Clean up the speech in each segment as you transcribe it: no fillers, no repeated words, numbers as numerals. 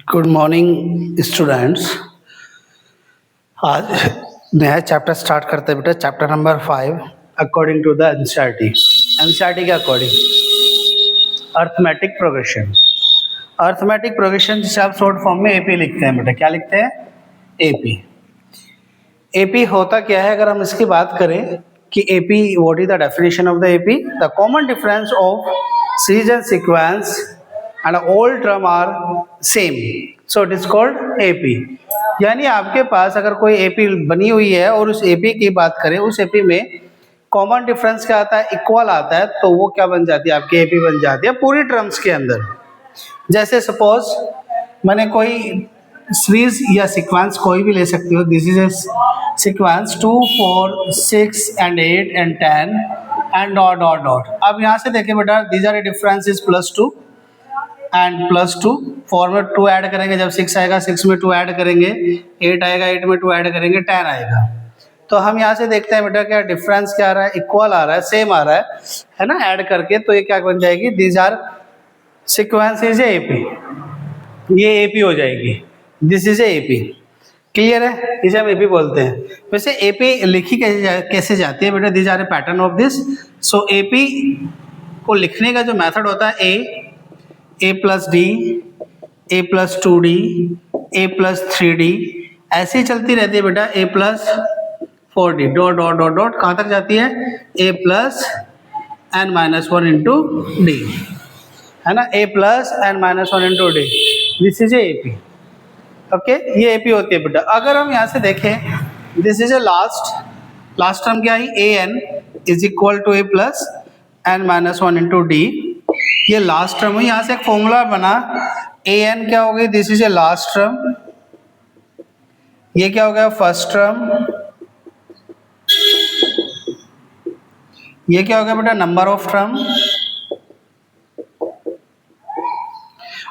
Good morning students. आज नया chapter start करते हैं बेटा, chapter number 5 according to the NCERT के according arithmetic progression. Arithmetic progression जिसे आप शॉर्ट फॉर्म में एपी लिखते हैं बेटा। क्या लिखते हैं? एपी। एपी होता क्या है अगर हम इसकी बात करें कि AP what is the definition of the AP? The common difference of series and sequence and all term are same, so it is called AP। यानी आपके पास अगर कोई AP बनी हुई है और उस AP की बात करें, उस AP में कॉमन डिफरेंस क्या आता है? इक्वल आता है, तो वो क्या बन जाती है? आपकी AP बन जाती है पूरी टर्म्स के अंदर। जैसे सपोज मैंने कोई सीरीज या सीक्वेंस कोई भी ले सकती हो। This is a sequence 2, 4, 6 and 8 and 10 and dot dot dot. अब यहाँ से देखिए बेटा, these are difference is +2 and +2। 4 में 2 ऐड करेंगे, जब 6 आएगा 6 में 2 ऐड करेंगे, 8 आएगा 8 में 2 ऐड करेंगे, 10 आएगा। तो हम यहाँ से देखते हैं बेटा क्या डिफरेंस क्या आ रहा है? इक्वल आ रहा है, सेम आ रहा है ना, ऐड करके। तो ये क्या बन जाएगी? These are sequence is a AP. ये एपी हो जाएगी, this is a AP. Clear है? इसे हम एपी बोलते हैं। वैसे एपी लिखी कैसे जाती है बेटा? These are a pattern of this. So AP को लिखने का जो मेथड होता है a plus d, a plus 2d, a plus 3d, ऐसे ही चलती रहती है बेटा। a plus 4d dot dot dot dot कहाँ तक जाती है? a plus n-1 into D, है ना, a plus n-1 into D. This is A AP। Okay, ये AP होती है बेटा। अगर हम यहाँ से देखें, this is a last term क्या है? an is equal to a plus n-1 into d. ये लास्ट टर्म है। यहाँ से एक फॉर्मूला बना, an क्या हो गई? This is a last term. ये क्या हो गया? First term. ये क्या हो गया बेटा? Number of term.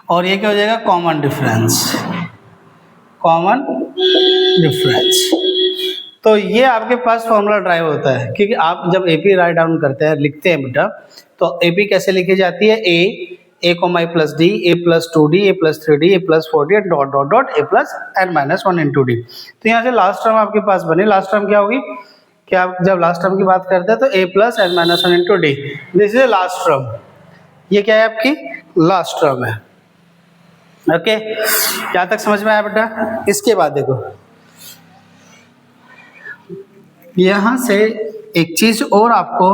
और ये क्या हो जाएगा? Common difference. तो ये आपके पास फॉर्मूला ड्राइव होता है, क्योंकि आप जब एपी राइट डाउन करते हैं, लिखते हैं बेटा, तो एपी कैसे लिखी जाती है? a plus d, a plus 2d, a plus 3d, a plus 4d dot dot dot a plus n-1 into D. तो यहाँ से लास्ट टर्म आपके पास बने। लास्ट टर्म क्या होगी? क्या आप जब लास्ट टर्म की बात करते हैं तो a plus n-1 into D, this is last term. ये क्या है? आपकी लास्ट टर्म है। ओके, क्या तक समझ में आया बेटा? इसके बाद देखो, यहाँ से एक चीज और आपको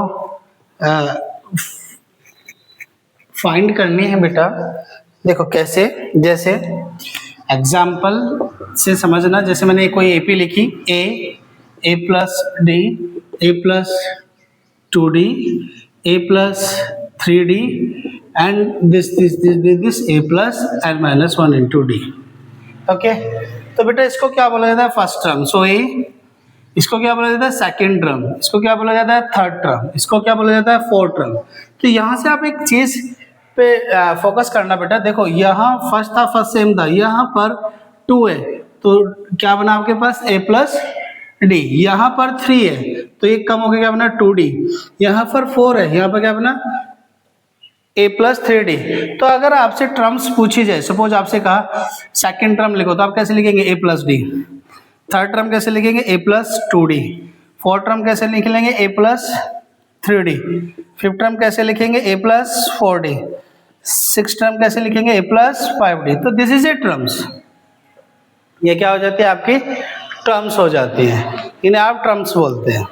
फाइंड करनी है बेटा। देखो कैसे, जैसे एग्जाम्पल से समझना। जैसे मैंने कोई एपी लिखी, a plus d, a plus 2d, a plus 3d and this a plus n-1 into D. Okay, तो बेटा इसको क्या बोला जाता है? First term. सो a, इसको क्या बोला जाता है? Second term. इसको क्या बोला जाता है? Third term. इसको क्या बोला जाता है? Fourth term. तो यहाँ से आप एक चीज पे फोकस करना बेटा। देखो यहाँ फर्स्ट था, फर्स्ट सेम था, यहाँ पर 2 है, तो क्या बना आपके पास? a plus D. यहाँ पर 3 है, तो एक कम हो गया, क्या बना? 2d। यहाँ पर 4 है, यहाँ पर क्या बना? a plus 3d। तो अगर आपसे टर्म्स पूछी जाए, सपोज आपसे कहा सेकंड टर्म लिखो, तो आप कैसे लिखेंगे? a plus D. Third term कैसे लिखेंगे? a plus 2d। Fourth term कैसे लिख लेंगे? a plus 3d। Fifth term कैसे लिखेंगे? a plus 4d। Six term कैसे लिखेंगे? a plus 5d। तो दिस इज ए टर्म्स। ये क्या हो जाती है? आपकी टर्म्स हो जाती है, इन्हें आप टर्म्स बोलते हैं।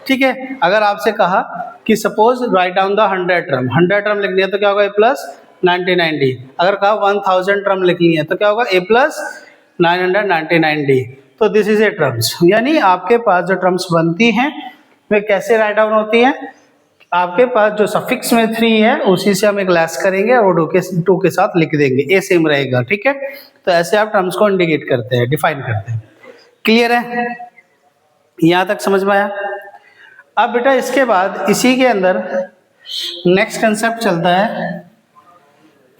ठीक है, अगर आपसे कहा कि suppose write down the 100 term, 100 term लिखनी है तो क्या होगा? a plus 99d। अगर कहा 1000 टर्म लिखनी है तो क्या होगा? a plus 999d। तो दिस इज ए टर्म्स। यानी आपके पास जो टर्म्स बनती हैं वे कैसे राइट डाउन होती हैं? आपके पास जो सफिक्स में 3 है उसी से हम एक लेस करेंगे और 2 के साथ लिख देंगे, ए सेम रहेगा। ठीक है, तो ऐसे आप टर्म्स को इंडिकेट करते हैं, डिफाइन करते हैं। क्लियर है? यहाँ तक समझ में आया? अब बेटा इसके बाद इसी के अंदर नेक्स्ट कंसेप्ट चलता है,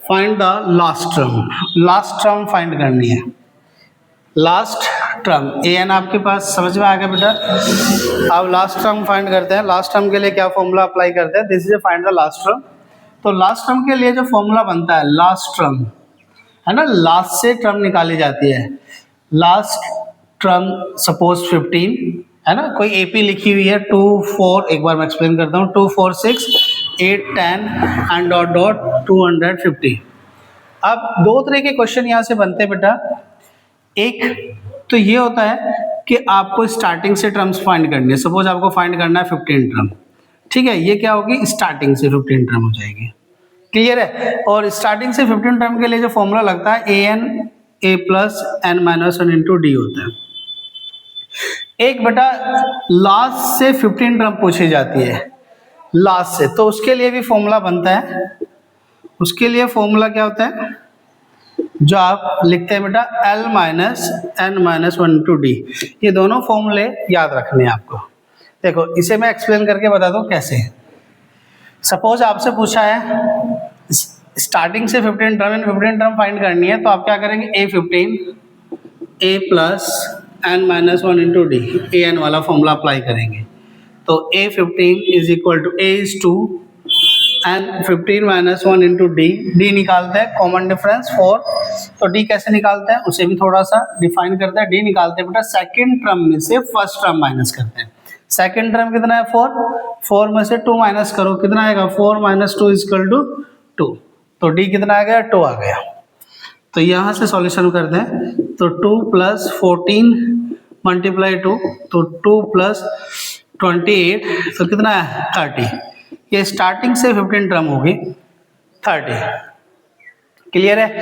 find the last term. Last term find करनी है। लास्ट टर्म an आपके पास समझ में आ गया बेटा? अब लास्ट टर्म फाइंड करते हैं। लास्ट टर्म के लिए क्या फॉर्मूला अप्लाई करते हैं? This is find the last term. तो लास्ट टर्म के लिए जो फॉर्मूला बनता है, लास्ट टर्म है ना, लास्ट से टर्म निकाली जाती है। लास्ट टर्म सपोज 15 है ना, कोई एपी लिखी हुई है 2 4, एक बार मैं एक्सप्लेन करता हूँ, 2 4 6 8 10 एंड डॉट डॉट 250। अब दो तरह के क्वेश्चन यहाँ से बनते हैं बेटा। एक तो ये होता है कि आपको स्टार्टिंग से टर्म्स फाइंड करनी है। सपोज आपको फाइंड करना है 15 टर्म, ठीक है, ये क्या होगी, स्टार्टिंग से 15 टर्म हो जाएगी। क्लियर है। और स्टार्टिंग से 15 टर्म के लिए जो फॉर्मूला लगता है an a plus n minus 1 into D होता है। एक बेटा लास्ट से 15 टर्म पूछी जाती है, लास्ट से, तो उसके लिए भी फॉर्मूला बनता है। उसके लिए फॉर्मूला क्या होता है, जो आप लिखते हैं बेटा l minus n minus 1 into d. ये दोनों फॉर्मूले याद रखने हैं आपको। देखो इसे मैं एक्सप्लेन करके बता दूं कैसे। सपोज आपसे पूछा है स्टार्टिंग से 15 टर्म फाइंड करनी है, तो आप क्या करेंगे, a15 a plus n minus 1 into d, a n वाला फॉर्मूला अप्लाई करेंगे। तो a15 is equal to a is 2 and 15 minus 1 into d, d निकालते हैं कॉमन डिफरेंस 4। तो डी कैसे निकालते हैं उसे भी थोड़ा सा डिफाइन करते हैं। डी निकालते हैं बेटा सेकंड टर्म में से फर्स्ट टर्म माइनस करते हैं। सेकंड टर्म कितना है 4 में से 2 माइनस करो, कितना आएगा 4 माइनस 2 इज इक्वल टू 2। तो डी कितना आ गया, 2 आ गया। तो यहाँ से सॉल्यूशन करते हैं, तो 2 प्लस 14 मल्टीप्लाई 2, तो 2 प्लस 28, तो कितना है 30। ये स्टार्टिंग से 15 टर्म होगी 30। क्लियर है।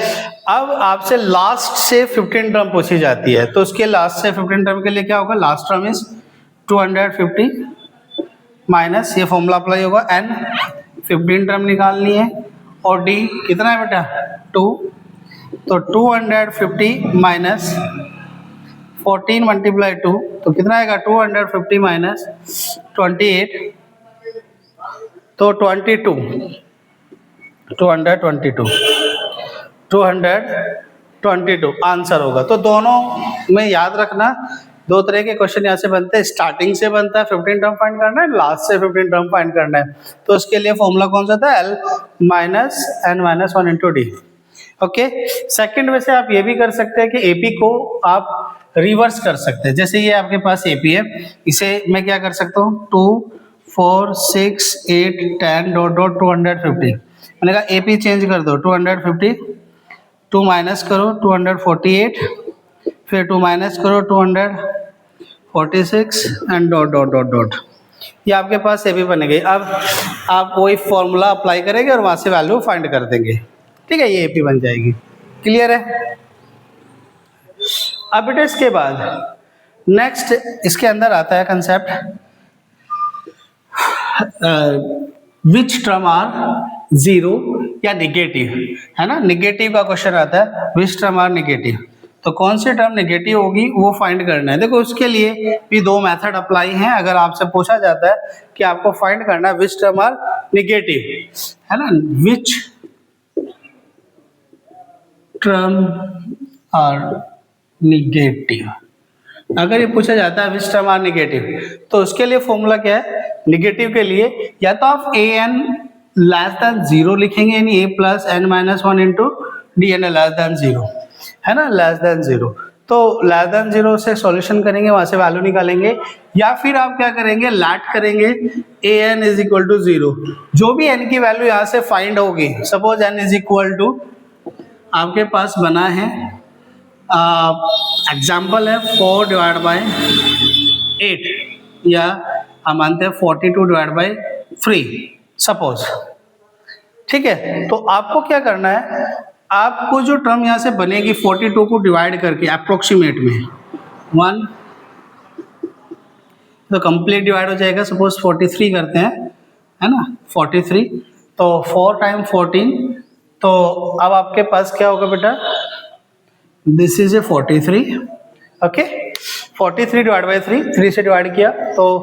अब आपसे लास्ट से 15 टर्म पूछी जाती है, तो उसके लास्ट से 15 टर्म के लिए क्या होगा, लास्ट टर्म इज 250 माइनस, ये फॉर्मूला अप्लाई होगा, n 15 टर्म निकालनी है, और d कितना है बेटा 2, तो 250 माइनस 14 मल्टीप्लाई 2, तो कितना आएगा 250 माइनस 28, तो 222 आंसर होगा। तो दोनों में याद रखना, दो तरह के क्वेश्चन यहाँ से बनते हैं। स्टार्टिंग से बनता है 15 टर्म फाइंड करना है, लास्ट से 15 टर्म फाइंड करना है। तो उसके लिए फॉर्मूला कौन सा था, l minus n minus 1 into D. Okay. Second वैसे आप ये भी कर सकते हैं कि एपी को आप रिवर्स कर सकते हैं। जैसे ये आपके पास एपी है, इसे मैं क्या कर सकता हूँ, 2 4 6 8 10 डॉट डॉट 250। मैंने कहा एपी चेंज कर दो, 250, 2 माइनस करो 248, फिर 2 माइनस करो 246 and dot dot dot dot. ये आपके पास एपी बन गई। अब आप वही फॉर्मूला अप्लाई करेंगे और वहाँ से वैल्यू फाइंड कर देंगे, ठीक है, ये एपी बन जाएगी। क्लियर है। अब बेटा इसके बाद नेक्स्ट इसके अंदर आता है concept which term are zero या निगेटिव, है ना, निगेटिव का क्वेश्चन आता है, विच टर्म आर निगेटिव। तो कौन सी टर्म नेगेटिव होगी वो फाइंड करना है। देखो उसके लिए भी दो मेथड अप्लाई हैं। अगर आपसे पूछा जाता है कि आपको फाइंड करना है विच टर्म आर निगेटिव, है ना, विच टर्म आर निगेटिव, अगर ये पूछा जाता है विच टर्म आर निगेटिव, तो उसके लिए फॉर्मूला क्या है, निगेटिव के लिए या तो आप ए एन लेस देन 0 लिखेंगे, यानी a plus n minus 1 into d n less than 0, है ना, लेस देन 0। तो लेस देन 0 से सॉल्यूशन करेंगे, वहां से वैल्यू निकालेंगे, या फिर आप क्या करेंगे, लैट करेंगे ए एन इज इक्वल टू 0। जो भी n की वैल्यू यहाँ से फाइंड होगी, suppose n is equal to आपके पास बना है एग्जाम्पल है 4 डिवाइड बाई 8, या हम मानते हैं 42 डिवाइड बाई 3 सपोज, ठीक है। तो आपको क्या करना है, आपको जो टर्म यहाँ से बनेगी 42 को डिवाइड करके अप्रोक्सीमेट में 1, तो कंप्लीट डिवाइड हो जाएगा। सपोज 43 करते हैं, है ना, 43, तो 4 टाइम 14, तो अब आपके पास क्या होगा बेटा, this is A 43, okay. 43 divide by 3 से डिवाइड किया तो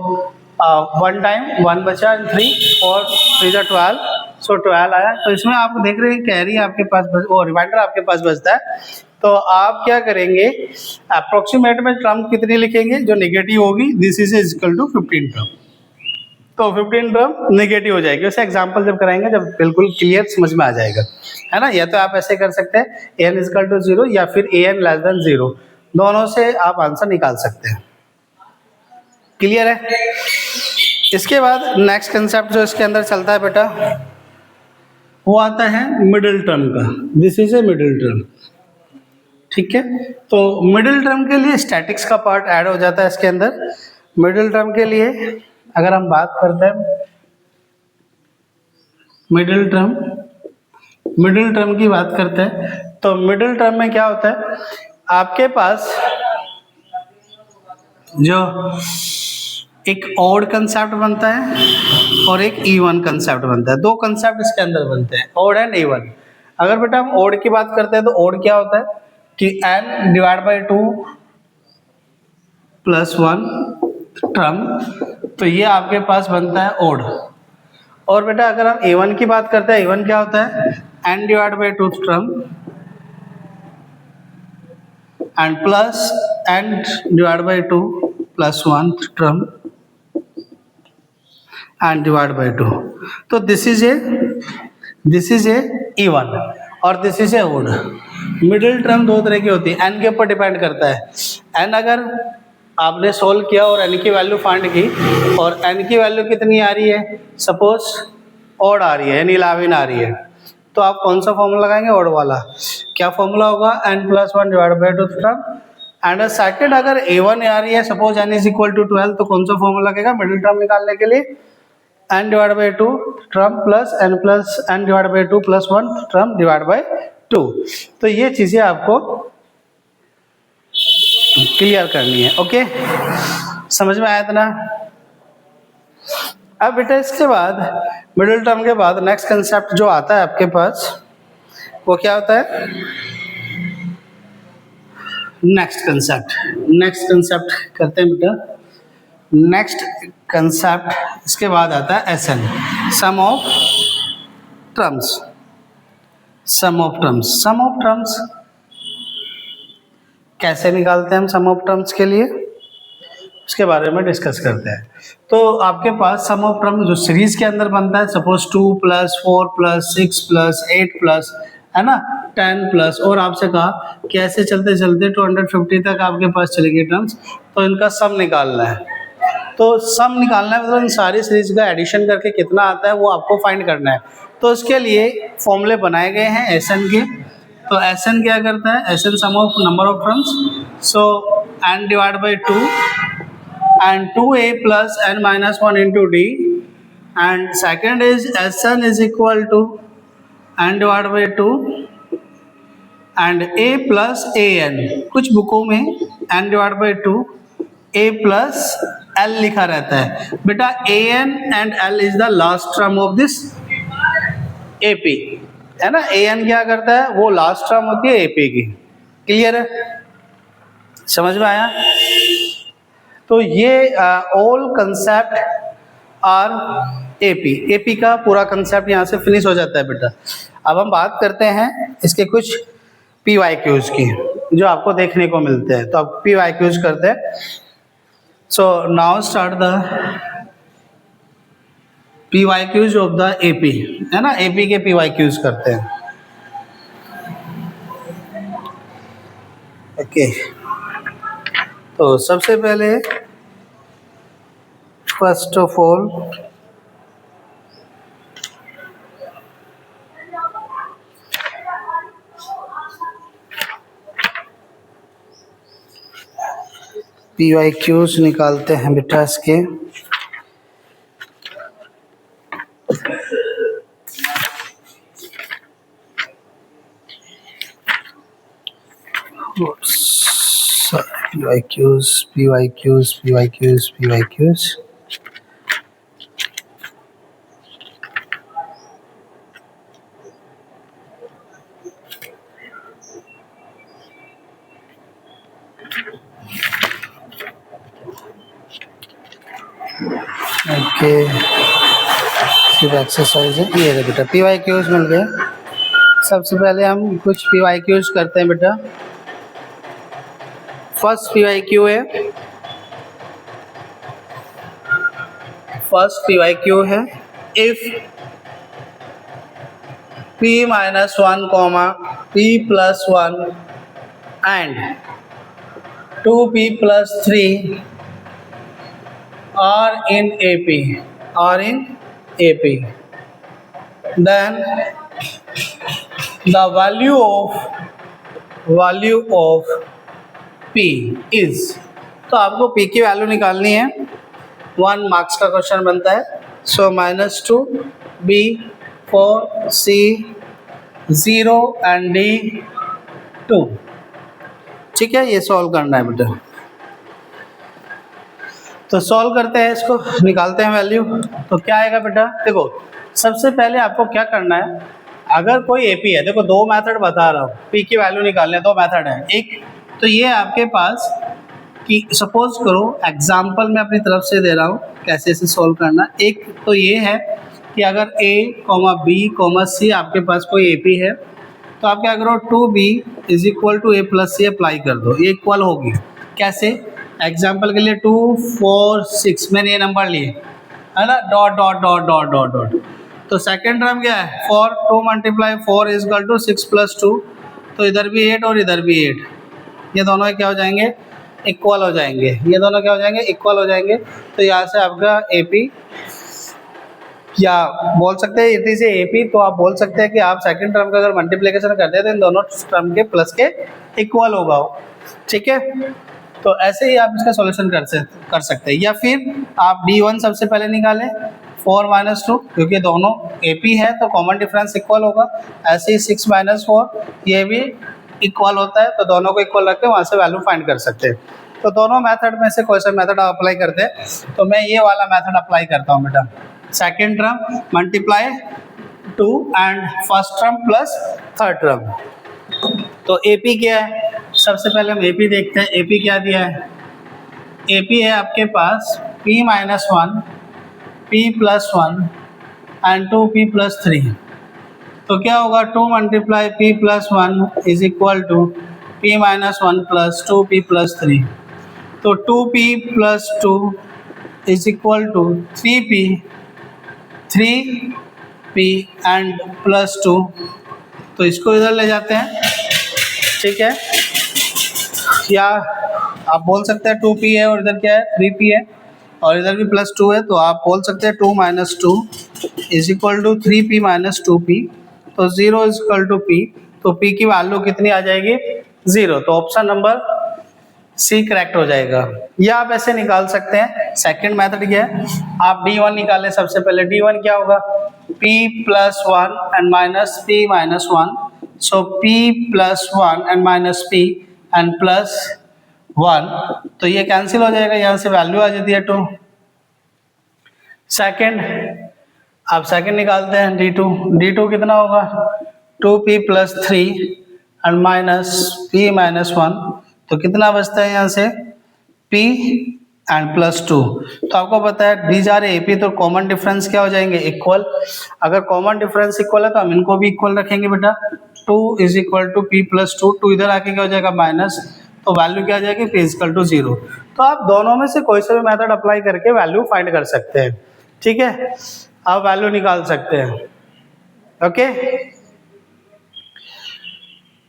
1 टाइम 1 बचा, 3 और 3 12, सो 12 आया। तो इसमें आप देख रहे हैं कैरी आपके पास वो रिमाइंडर आपके पास बचता है। तो आप क्या करेंगे, अप्रोक्सीमेट में टर्म कितनी लिखेंगे जो नेगेटिव होगी, this is equal to 15 term, तो 15 टर्म नेगेटिव हो जाएगी। वैसे एग्जाम्पल जब कराएंगे जब बिल्कुल क्लियर समझ में आ जाएगा, है ना। या तो आप ऐसे कर सकते हैं an इजकल टू 0 या फिर an लेस देन 0, दोनों से आप आंसर निकाल सकते हैं। क्लियर है। इसके बाद नेक्स्ट कंसेप्ट जो इसके अंदर चलता है बेटा वो आता है मिडिल टर्म का। This is a middle term, ठीक है। तो मिडिल टर्म के लिए स्टैटिक्स का पार्ट ऐड हो जाता है इसके अंदर। मिडिल टर्म के लिए अगर हम बात करते हैं मिडिल टर्म की बात करते हैं तो मिडिल टर्म में क्या होता है, आपके पास जो एक ऑड कंसेप्ट बनता है और एक इवन कंसेप्ट बनता है। दो कंसेप्ट इसके अंदर बनते हैं, ऑड एंड इवन। अगर बेटा हम ऑड की बात करते हैं तो ऑड क्या होता है कि n divide by 2 plus 1 term, तो ये आपके पास बनता है ऑड। और बेटा अगर हम इवन की बात करते हैं, इवन क्या होता है n divide by 2 term and plus n divide by 2 plus 1 term and divide by 2। तो दिस इज ए इवन और this is a odd. Middle term दो तरह की होती है, n के ऊपर डिपेंड करता है। n अगर आपने सोल्व किया और n की वैल्यू फाइंड की और n की वैल्यू कितनी आ रही है, सपोज ओड आ रही है यानी 11 आ रही है, तो आप कौन सा फॉर्मूला लगाएंगे, ओड वाला। क्या फॉर्मूला होगा, n plus 1 divide by 2 term. And second अगर a1 आ रही है, suppose n is equal to 12, तो कौन सा फॉर्मूला लगेगा मिडिल टर्म निकालने के लिए, n divide by 2 term plus n divide by 2 plus 1 term divide by 2। तो ये चीजें आपको क्लियर करनी है। ओके, समझ में आया इतना। अब बेटा इसके बाद मिडिल टर्म के बाद नेक्स्ट कंसेप्ट जो आता है आपके पास वो क्या होता है, नेक्स्ट कंसेप्ट करते हैं बेटा। नेक्स्ट कंसेप्ट इसके बाद आता है SN, सम ऑफ टर्म्स। कैसे निकालते हैं हम सम ऑफ टर्म्स के लिए, उसके बारे में डिस्कस करते हैं। तो आपके पास सम ऑफ टर्म जो सीरीज के अंदर बनता है, suppose 2 plus 4 plus 6 plus 8 plus, है ना, 10 प्लस, और आपसे कहा कि ऐसे चलते चलते 250 तक आपके पास चलेगी टर्म्स, तो इनका सम निकालना है। तो सम निकालना है मतलब इन सारी सीरीज का एडिशन करके कितना आता है वो आपको फाइंड करना है। तो इसके लिए फॉर्मूले बनाए गए हैं SN के। तो SN क्या करता है, SN sum of number of terms, so n divide by 2 and 2a plus n minus 1 into d, and second is SN is equal to n divided by 2 and a plus an। कुछ बुकों में n divided by 2 a plus l लिखा रहता है बेटा। an and l is the last term of this AP, है ना। an क्या करता है, वो लास्ट टर्म होती है AP की। क्लियर है, समझ में आया। तो ये ऑल कंसेप्ट आर AP का पूरा कंसेप्ट यहाँ से फिनिश हो जाता है बेटा। अब हम बात करते हैं इसके कुछ PYQs की जो आपको देखने को मिलते हैं। तो आप PYQs करते हैं। So now start the PYQs of the AP, है ना। AP के PYQs करते हैं। ओके, तो सबसे पहले फर्स्ट ऑफ ऑल PYQs निकालते हैं बेटा इसके। PYQs ओके, सिर्फ एक्सरसाइज है ये है बेटा। PYQs मिल गए। सबसे पहले हम कुछ PYQs करते हैं बेटा। फर्स्ट PYQ है फर्स्ट पी वाई क्यू है, if p minus 1 comma p plus 1 and 2p plus 3 are in AP, then the value of p is, तो आपको p की वैल्यू निकालनी है, 1 मार्क्स का क्वेश्चन बनता है। सो -2 b 4 c 0 एंड d 2। ठीक है, ये सॉल्व करना है बेटा। तो सॉल्व करते हैं, इसको निकालते हैं वैल्यू। तो क्या आएगा बेटा, देखो सबसे पहले आपको क्या करना है, अगर कोई एपी है, देखो दो मेथड बता रहा हूँ, पी की वैल्यू निकालने, दो मेथड है। एक तो ये आपके पास कि सपोज करो एग्जाम्पल मैं अपनी तरफ से दे रहा हूँ कैसे इसे सॉल्व करना। एक तो ये है कि अगर a, b, c आपके पास कोई एपी है, तो आप क्या करो 2b is equal to a plus c apply कर दो, ये इक्वल होगी। कैसे, एग्जाम्पल के लिए 2 4 6 मैंने ये नंबर लिए है ना, dot dot dot dot dot dot. तो सेकेंड टर्म क्या है, 4 2 multiply 4 is equal to 6 plus 2, तो इधर भी 8 और इधर भी 8, ये दोनों क्या हो जाएंगे, इक्वल हो जाएंगे। ये दोनों क्या हो जाएंगे, इक्वल हो जाएंगे। तो यहाँ से आपका एपी, या बोल सकते हैं इतनी से एपी, तो आप बोल सकते हैं कि आप सेकंड टर्म का अगर मल्टीप्लिकेशन करते हैं तो इन दोनों टर्म के प्लस के इक्वल होगा। ठीक है, तो ऐसे ही आप इसका सॉल्यूशन कर सकते हैं। या फिर आप d1 सबसे पहले निकालें 4 - 2, क्योंकि दोनों एपी है तो कॉमन डिफरेंस इक्वल होगा। ऐसे ही 6 - 4 ये भी इक्वल होता है, तो दोनों को इक्वल रख के वहाँ से वैल्यू फाइंड कर सकते हैं। तो दोनों मेथड में से कोई सा मेथड आप अप्लाई करते हैं, तो मैं ये वाला मेथड अप्लाई करता हूँ बेटा। Second term multiply 2 and first term plus third term. तो एपी क्या है, सबसे पहले हम एपी देखते हैं। एपी क्या दिया है, एपी है आपके पास p - 1 p plus 1 and 2p plus 3। तो क्या होगा, 2 multiply p plus 1 is equal to p - 1 plus 2p plus 3। तो 2p plus 2 is equal to 3p and plus 2। तो इसको इधर ले जाते हैं, ठीक है, या आप बोल सकते हैं 2p है और इधर क्या है 3p है और इधर भी प्लस 2 है, तो आप बोल सकते हैं 2 - 2 is equal to 3p - 2p। तो 0 इज इक्वल टू p, तो p की वैल्यू कितनी आ जाएगी, 0। तो ऑप्शन नंबर सी करेक्ट हो जाएगा। या आप ऐसे निकाल सकते हैं, सेकंड मेथड क्या है, आप d1 निकालें सबसे पहले। d1 क्या होगा, p plus 1 and minus p minus 1, so p plus 1 and minus p and plus 1, तो ये कैंसिल हो जाएगा, यहाँ से वैल्यू आ जाती है 2। सेकंड, आप सेकंड निकालते हैं d2 कितना होगा, 2p plus 3 and minus p minus 1, तो कितना बचता है यहाँ से p एंड प्लस 2। तो आपको पता है दी जा रहे एपी, तो कॉमन डिफरेंस क्या हो जाएंगे, इक्वल। अगर कॉमन डिफरेंस इक्वल है तो हम इनको भी इक्वल रखेंगे बेटा। 2 is equal to p plus 2, 2 इधर आके क्या हो जाएगा माइनस, तो वैल्यू क्या आ जाएगी, p इक्वल टू 0। तो आप दोनों में से कोई सा भी मेथड अप्लाई करके वैल्यू फाइंड कर सकते हैं। ठीक है, आप वैल्यू निकाल सकते हैं। ओके,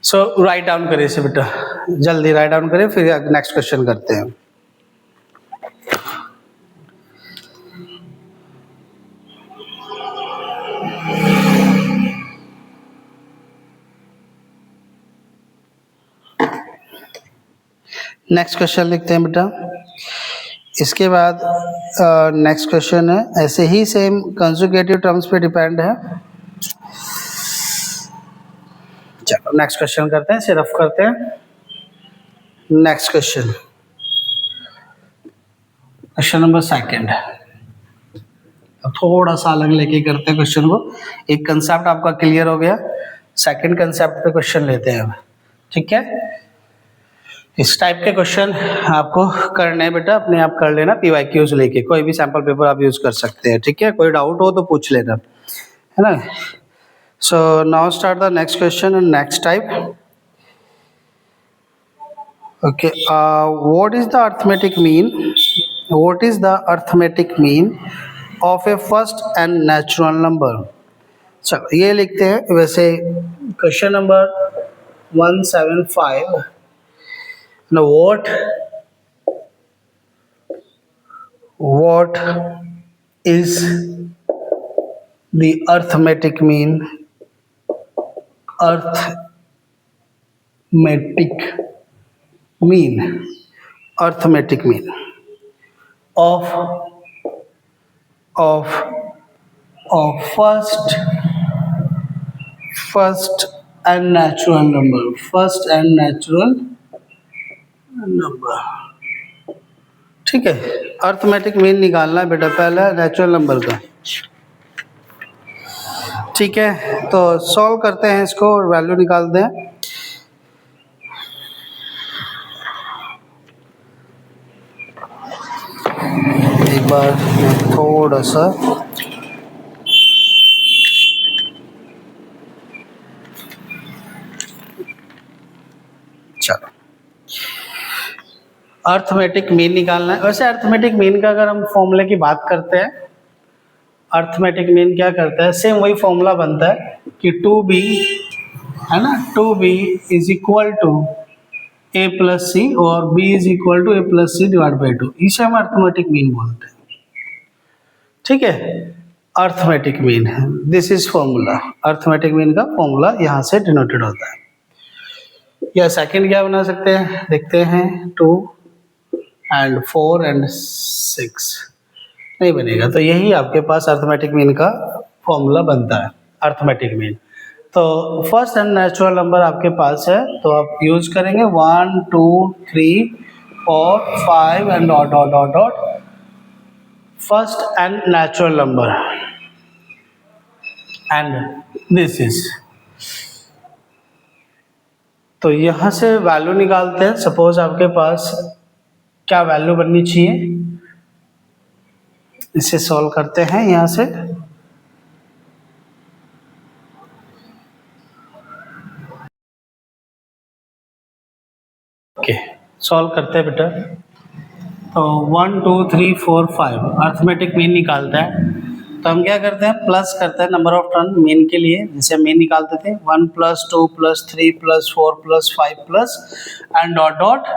सो राइट डाउन करिए इसे बेटा, जल्दी राइट डाउन करिए, फिर नेक्स्ट क्वेश्चन करते हैं। नेक्स्ट क्वेश्चन लिखते हैं बेटा। इसके बाद नेक्स्ट क्वेश्चन है, ऐसे ही सेम कंजुगेटिव टर्म्स पे डिपेंड है। चलो नेक्स्ट क्वेश्चन करते हैं, सिर्फ करते हैं। Next question, question number second. थोड़ा सा अलग लेके करते हैं क्वेश्चन को, एक कंसेप्ट आपका क्लियर हो गया, सेकंड कंसेप्ट पे क्वेश्चन लेते हैं अब। ठीक है, इस टाइप के क्वेश्चन आपको करने हैं बेटा, अपने आप कर लेना, PYQs लेके कोई भी सैंपल पेपर आप यूज कर सकते हैं। ठीक है, कोई डाउट हो तो पूछ लेना, है ना। So now start the next question and next type. Okay, what is the arithmetic mean of A first and natural number. चलो ये लिखते हैं। वैसे question number 175, now what is the arithmetic mean of first and natural number। ठीक है, arithmetic mean निकालना है बेटा पहले नेचुरल नंबर का। ठीक है, तो सॉल्व करते हैं इसको और वैल्यू निकालते हैं। एक बार थोड़ा सा चलो अर्थमेटिक मीन निकालना है। वैसे अर्थमेटिक मीन का अगर हम फॉर्मूले की बात करते हैं, अर्थमेटिक मीन क्या करता है, सेम वही फॉर्मूला बनता है कि 2b है ना, 2b is equal to a plus C और b is equal to a plus C divide by 2। इसे हम अर्थमेटिक मीन बोलते हैं। ठीक है, अर्थमेटिक मीन है, this is formula. Arithmetic mean का फॉर्मूला यहाँ से डिनोटेड होता है। या सेकंड क्या बना सकते हैं, देखते हैं 2 एंड 4 एंड 6 नहीं बनेगा, तो यही आपके पास अर्थमेटिक मीन का फॉर्मूला बनता है, अर्थमेटिक मीन। तो फर्स्ट एंड नेचुरल नंबर आपके पास है, तो आप यूज करेंगे 1 2 3 4 5 and dot dot dot dot first and natural number and this is. तो यहाँ से वैल्यू निकालते हैं। सपोज आपके पास क्या वैल्यू बननी चाहिए, इसे सॉल्व करते हैं यहाँ से। ओके, सॉल्व करते हैं बेटा। तो 1 2 3 4 5 अर्थमेटिक मीन निकालता है। तो हम क्या करते हैं, प्लस करते हैं नंबर ऑफ टर्न मीन के लिए, जैसे मीन निकालते थे 1 plus 2 plus 3 plus 4 plus 5 plus and dot dot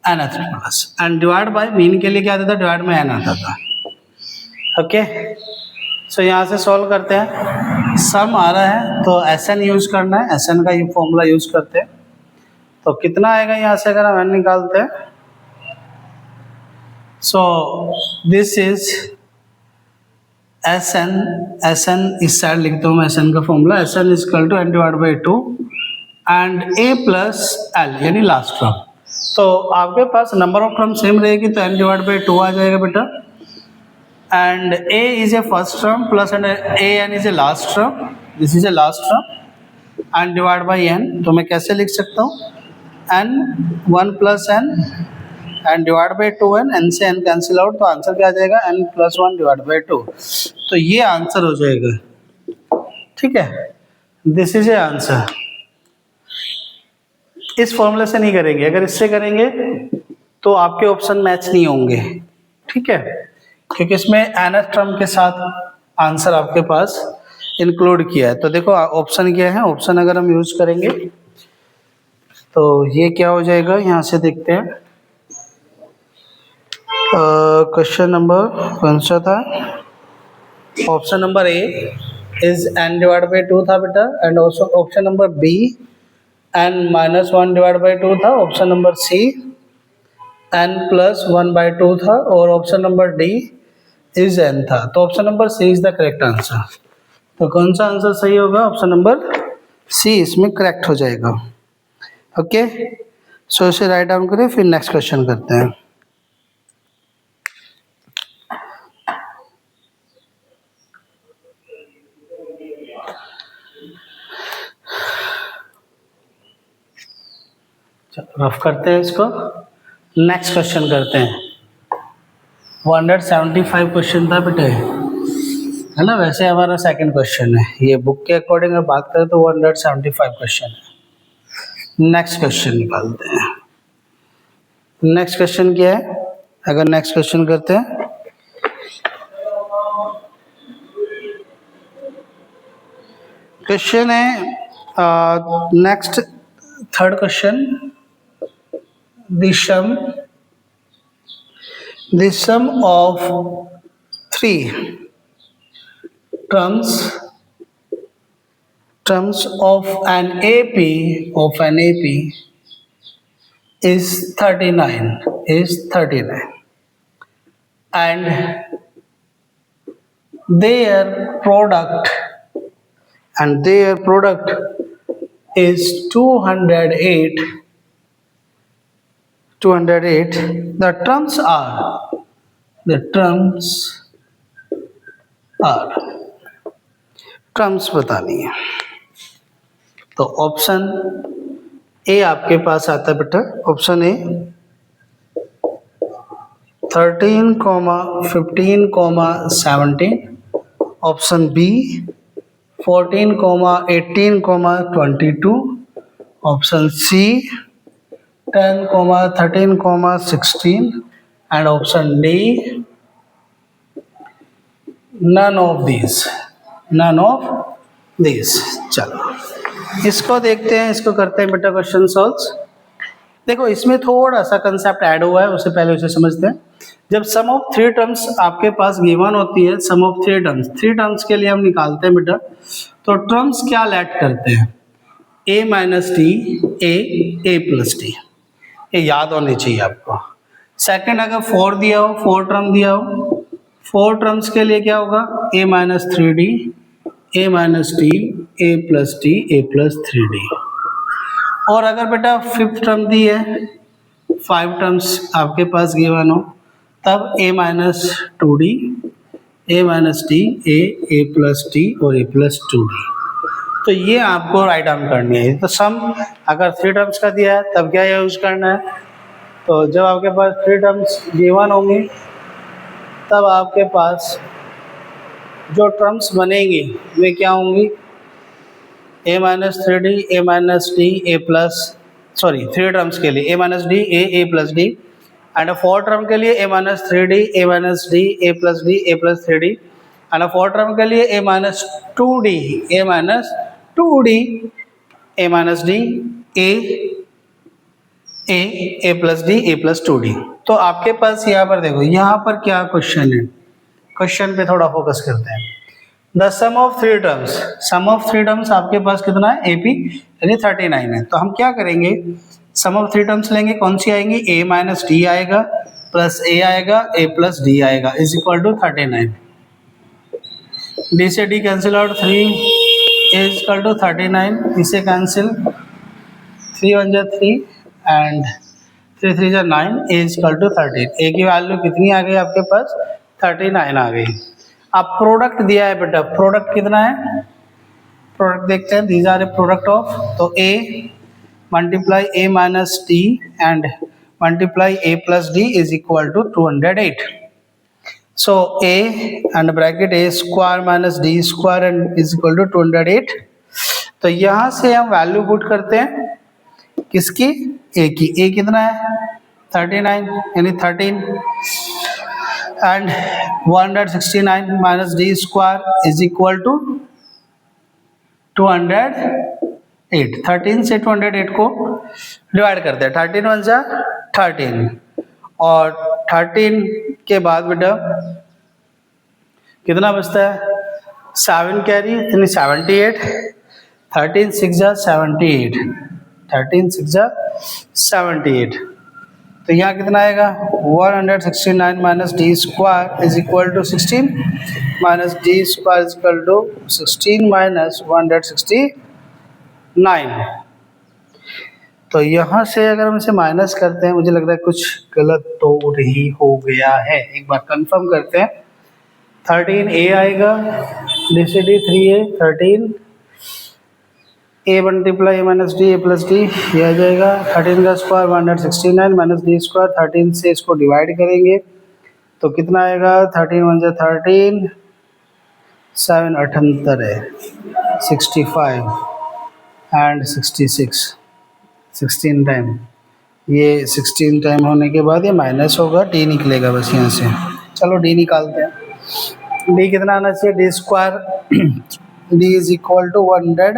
n आता था plus, and divide by mean के लिए क्या आता था, डिवाइड में एन आता था। ओके, सो यहाँ से सॉल्व करते हैं। सम आ रहा है तो एस एन यूज करना है, एस एन का ये फॉर्मूला यूज करते हैं। तो कितना आएगा यहाँ से अगर हम एन निकालते हैं, so this is S N इस साइड लिखता हूँ मैं एस एन का फॉर्मूला, S N is equal to n divide by 2 and a plus l यानी लास्ट टर्म। तो आपके पास नंबर ऑफ टर्म सेम रहेगी तो एन डिवाइड बाई 2 आ जाएगा बेटा, and a is a first term plus and a n is a last term, this is a last term and divide by n. तो मैं कैसे लिख सकता हूँ, n 1 plus n and divide by 2n, n से n cancel out, तो answer क्या आ जाएगा n प्लस 1 डिवाइड बाई 2। तो ये आंसर हो जाएगा। ठीक है, दिस इज ए आंसर। इस फॉर्मूले से नहीं करेंगे, अगर इससे करेंगे तो आपके ऑप्शन मैच नहीं होंगे। ठीक है, क्योंकि इसमें nth टर्म के साथ आंसर आपके पास इंक्लूड किया है। तो देखो ऑप्शन क्या है, ऑप्शन अगर हम यूज करेंगे तो ये क्या हो जाएगा, यहाँ से देखते हैं। क्वेश्चन नंबर कौन सा था, option number A is n divide by 2 था बेटा, and option number B n minus 1 divide by 2 था, option number C n plus 1 by 2 था, और option number D is n था। तो option number C is the correct answer. तो कौन सा आंसर सही होगा, ऑप्शन नंबर सी इसमें करेक्ट हो जाएगा। ओके, सो इसे राइट डाउन करें, फिर नेक्स्ट क्वेश्चन करते हैं। रफ करते हैं इसको, नेक्स्ट क्वेश्चन करते हैं। 175 क्वेश्चन था बेटे, है ना। वैसे हमारा सेकंड क्वेश्चन है, ये बुक के अकॉर्डिंग अगर बात करें तो 175 क्वेश्चन है। नेक्स्ट क्वेश्चन निकालते हैं। नेक्स्ट क्वेश्चन क्या है, अगर नेक्स्ट क्वेश्चन करते हैं क्वेश्चन है next, third question, the sum of three terms of an AP is 39 and their product is 208. The terms बतानी है। तो ऑप्शन ए आपके पास आता है बेटा, option A 13, 15, 17, option B 14, 18, 22, option C 10, 13, 16 and option D none of these। चलो इसको देखते हैं, इसको करते हैं बेटा क्वेश्चन सॉल्व। देखो इसमें थोड़ा सा कंसेप्ट ऐड हुआ है, उससे पहले उसे समझते हैं। जब सम ऑफ थ्री टर्म्स आपके पास गिवन होती है, सम ऑफ थ्री टर्म्स के लिए हम निकालते हैं बेटा, तो टर्म्स क्या लेट करते हैं, a minus D, a plus D, ये याद होनी चाहिए आपको। सेकंड, अगर 4 दिया हो, 4 टर्म दिया हो, 4 टर्म्स के लिए क्या होगा, a minus 3d, a minus D, a plus d, a plus 3d। और अगर बेटा फिफ्थ टर्म दी है, 5 टर्म्स आपके पास गिवन हो, तब a minus 2d, a minus D, a plus D और a प्लस 2d। तो ये आपको राइट डाउन करनी है। तो सम अगर 3 टर्म्स का दिया है तब क्या यूज करना है, तो जब आपके पास 3 टर्म्स गिवन होंगी तब आपके पास जो टर्म्स बनेंगी वे क्या होंगी, a minus 3d, a minus D, a plus, sorry 3 terms के लिए a minus D, a plus D, and 4 term के लिए a minus 3d, a minus D, a plus d, a plus 3d, and 4 term के लिए a minus 2d, a minus 2d, a minus D, a plus d, a plus 2d। तो आपके पास यहाँ पर देखो, यहाँ पर क्या क्वेश्चन है, क्वेश्चन पे थोड़ा फोकस करते हैं। The sum of three terms आपके पास कितना है, AP यानी 39 है। तो हम क्या करेंगे, सम ऑफ थ्री टर्म्स लेंगे, कौन सी आएंगी, a माइनस डी आएगा, प्लस a आएगा, a प्लस डी आएगा, इज इक्वल टू 39। डी से d cancel out, 3 is equal to 39, इसे कैंसिल, 3 1 जा 3 एंड 3 3 जा 9, इज इक्वल टू 13। a की वैल्यू कितनी आ गई आपके पास, 39 आ गई। अब प्रोडक्ट दिया है बेटा, प्रोडक्ट कितना है, प्रोडक्ट देखते हैं, these are a product of, तो a multiply a minus d and multiply a plus d is equal to 208। So a and bracket a square minus d square and is equal to 208। तो यहाँ से हम value put करते हैं किसकी, a की, a कितना है 39 यानी 13 and 169 minus d square is equal to 208। 13 से 208 को डिवाइड करते हैं, 13 1 जा 13 और 13 के बाद बेटा कितना बचता है, 7 कैरी यानी 78, 13 6 जा 78, 13 6 जा 78। तो यहाँ कितना आएगा, 169 minus d square is equal to 16 minus d square is equal to 16 minus 169। तो यहाँ से अगर हम इसे माइनस करते हैं, मुझे लग रहा है कुछ गलत तो नहीं हो गया है, एक बार कंफर्म करते हैं। 13 a आएगा, डी से D 3a, 13 a multiply minus D, a plus D, ये आ जाएगा। 13 का स्क्वायर 169 माइनस डी स्क्वायर, 13 से इसको डिवाइड करेंगे तो कितना आएगा, 13 1 जा 13, 7 78 है, 65 एंड 66, 16 टाइम, ये 16 टाइम होने के बाद ये माइनस होगा, डी निकलेगा बस यहाँ से। चलो डी निकालते हैं, डी कितना आना चाहिए, d square d is equal to 100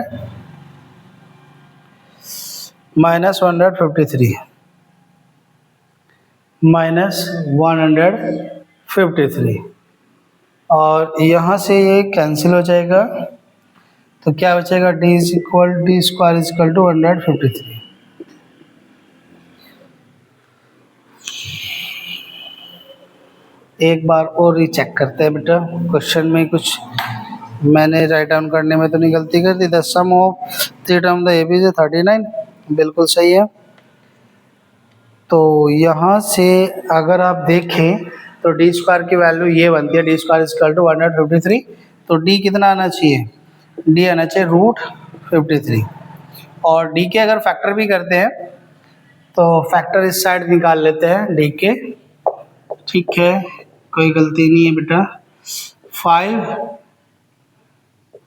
minus 153 minus 153, और यहाँ से ये कैंसिल हो जाएगा, तो क्या बचेगा, d is equal d square is equal to 153। एक बार और रीचेक करते हैं बेटा, क्वेश्चन में कुछ मैंने राइट डाउन करने में तो नहीं गलती कर दी। The sum of three term the AB is 39, बिल्कुल सही है। तो यहाँ से अगर आप देखें तो डी स्क्वायर की वैल्यू ये बनती है, d square is equal to 153, तो डी कितना आना चाहिए, डी आना चाहिए √53, और डी के अगर फैक्टर भी करते हैं तो फैक्टर इस साइड निकाल लेते हैं डी के, ठीक है, कोई गलती नहीं है बेटा। 5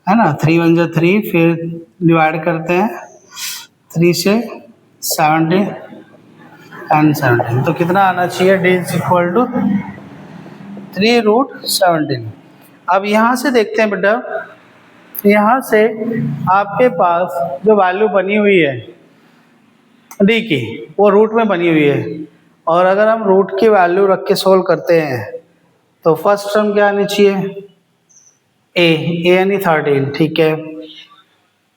है ना, 3 1 जा 3, फिर डिवाइड करते हैं 3 से 70 एंड 17, तो कितना आना चाहिए, डी इज इक्वल टू 3√17। अब यहाँ से देखते हैं बेटा, यहाँ से आपके पास जो वैल्यू बनी हुई है डी की, वो रूट में बनी हुई है, और अगर हम रूट की वैल्यू रख के सोल्व करते हैं तो फर्स्ट टर्म क्या आनी चाहिए, ए यानी 13, ठीक है।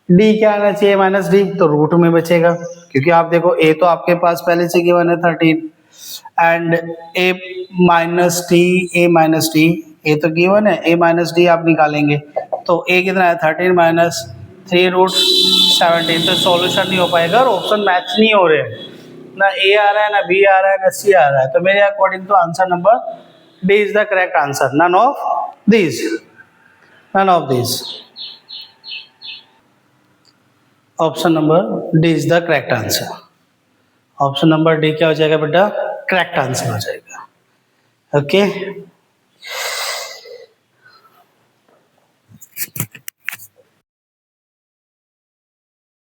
डी क्या आना चाहिए, माइनस डी, तो रूट में बचेगा, क्योंकि आप देखो ए तो आपके पास पहले से गिवन है 13, एंड ए माइनस डी, ए तो गिवन है, ए माइनस डी आप निकालेंगे, तो ए कितना है 13 माइनस 3√17, तो सॉल्यूशन नहीं हो पाएगा और ऑप्शन मैच नहीं हो रहे हैं, ना ए आ रहा है, ना बी आ रहा है, ना सी आ रहा है, तो मेरे according to answer number D is the correct answer, none of this, option number D is the correct answer. Option number D क्या हो जाएगा बेटा, करेक्ट आंसर हो जाएगा, ओके।